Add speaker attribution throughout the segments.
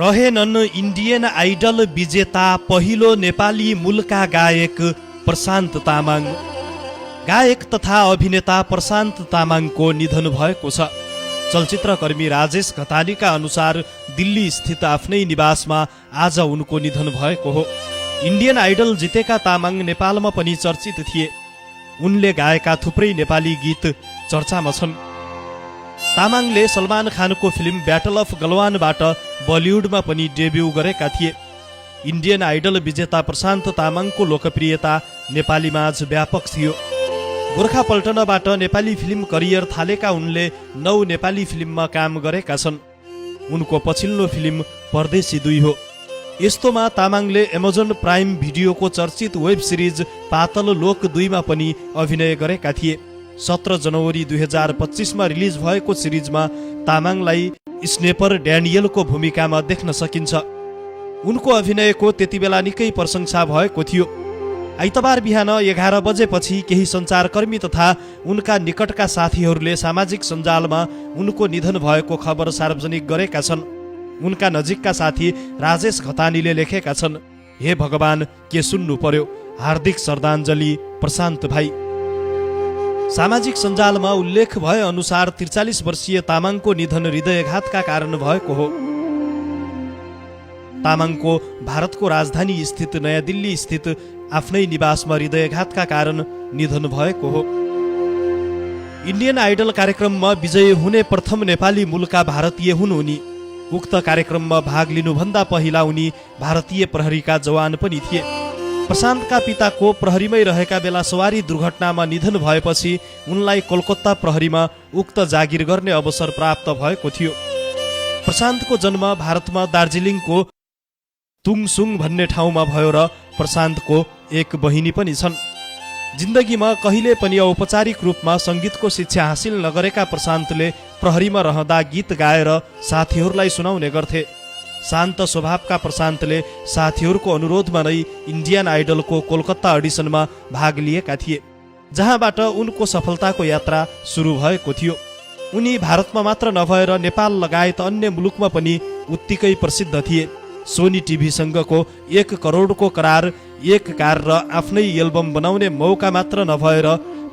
Speaker 1: रहेनन् Indian idol विजेता पहिलो नेपाली मूलका गायक प्रशान्त तामाङ। गायक तथा अभिनेता प्रशान्त तामाङको निधन भएको छ। चलचित्रकर्मी राजेश घतानीका अनुसार दिल्ली स्थित आफ्नै निवासमा आज उनको निधन भएको हो। इन्डियन आइडल जितेका तामाङ नेपालमा पनि चर्चित थिए। उनले गाएका थुप्रै नेपाली गीत चर्चामा छन्। तामाङले सलमान खानको फिल्म ब्याटल अफ गलवानबाट बलिउडमा पनि डेब्यू गरेका थिए। इन्डियन आइडल विजेता प्रशान्त तामाङको लोकप्रियता नेपालीमाझ व्यापक थियो। गोर्खा पल्टनबाट नेपाली फिल्म करियर थालेका उनले 9 नेपाली फिल्ममा काम गरेका छन्। उनको पछिल्लो फिल्म परदेशी 2 हो। यस्तोमा तामाङले एमाजोन प्राइम भिडियोको चर्चित वेब सिरिज पातल लोक 2 मा पनि अभिनय गरेका थिए। 17 जनवरी 2025 मा रिलिज भएको सिरिजमा तामाङलाई स्नेपर ड्यानियलको भूमिकामा देख्न सकिन्छ। उनको अभिनयको त्यतिबेला निकै प्रशंसा भएको थियो। आइतबार बिहान 11 बजेपछि केही सञ्चारकर्मी तथा उनका निकटका साथीहरूले सामाजिक सञ्जालमा उनको निधन भएको खबर सार्वजनिक गरेका छन्। उनका नजिकका साथी राजेश घतानीले लेखेका छन्, हे भगवान, के सुन्नु पर्यो, हार्दिक श्रद्धाञ्जली प्रशान्त भाइ। सामाजिक सञ्जालमा उल्लेख भए अनुसार 43 वर्षीय तामाङको निधन हृदयघातका कारण भएको हो। तामाङको भारतको राजधानी स्थित नयाँ दिल्ली स्थित आफ्नै निवासमा हृदयघातका कारण निधन भएको हो। इन्डियन आइडल कार्यक्रममा विजयी हुने प्रथम नेपाली मूलका भारतीय हुन् उनी। उक्त कार्यक्रममा भाग लिनुभन्दा पहिला उनी भारतीय प्रहरीका जवान पनि थिए। प्रशान्तका पिताको प्रहरीमै रहेका बेला सवारी दुर्घटनामा निधन भएपछि उनलाई कोलकाता प्रहरीमा उक्त जागिर गर्ने अवसर प्राप्त भएको थियो। प्रशान्तको जन्म भारतमा दार्जिलिङको तुङसुङ भन्ने ठाउँमा भयो र प्रशान्तको एक बहिनी पनि छन्। जिन्दगीमा कहिले पनि औपचारिक रूपमा सङ्गीतको शिक्षा हासिल नगरेका प्रशान्तले प्रहरीमा रहँदा गीत गाएर साथीहरूलाई सुनाउने गर्थे। शान्त स्वभावका प्रशान्तले साथीहरूको अनुरोधमा नै इन्डियन आइडलको कोलकाता अडिसनमा भाग लिएका थिए, जहाँबाट उनको सफलताको यात्रा सुरु भएको थियो। उनी भारतमा मात्र नभएर नेपाल लगायत अन्य मुलुकमा पनि उत्तिकै प्रसिद्ध थिए। सोनी टिभीसँगको 1 करोडको करार, एक कार र आफ्नै एल्बम बनाउने मौका मात्र नभएर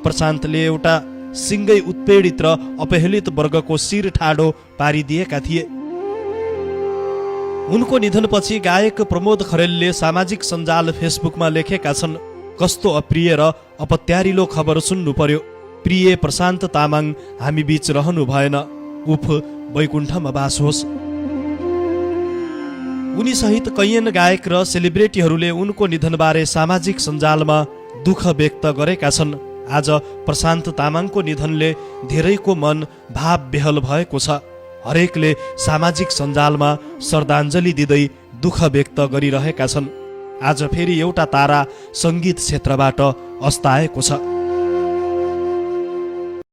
Speaker 1: प्रशान्तले एउटा सिङ्गै उत्पीडित र अपहेलित वर्गको शिर ठाडो पारिदिएका थिए। उनको निधनपछि गायक प्रमोद खरेलले सामाजिक सञ्जाल फेसबुकमा लेखेका छन्, कस्तो अप्रिय र अपत्यारिलो खबर सुन्नु पर्यो। प्रिय प्रशान्त तामाङ हामी बीच रहनु भएन। उफ, वैकुण्ठमा बास होस्। उनी सहित कैयन गायक र सेलिब्रेटीहरूले उनको निधनबारे सामाजिक सञ्जालमा दुःख व्यक्त गरेका छन्। आज प्रशान्त तामाङको निधनले धेरैको मन भाव बेहल भएको छ। हरेकले सामाजिक सञ्जालमा श्रद्धाञ्जली दिँदै दुःख व्यक्त गरिरहेका छन्। आज फेरि एउटा तारा सङ्गीत क्षेत्रबाट अस्ताएको छ।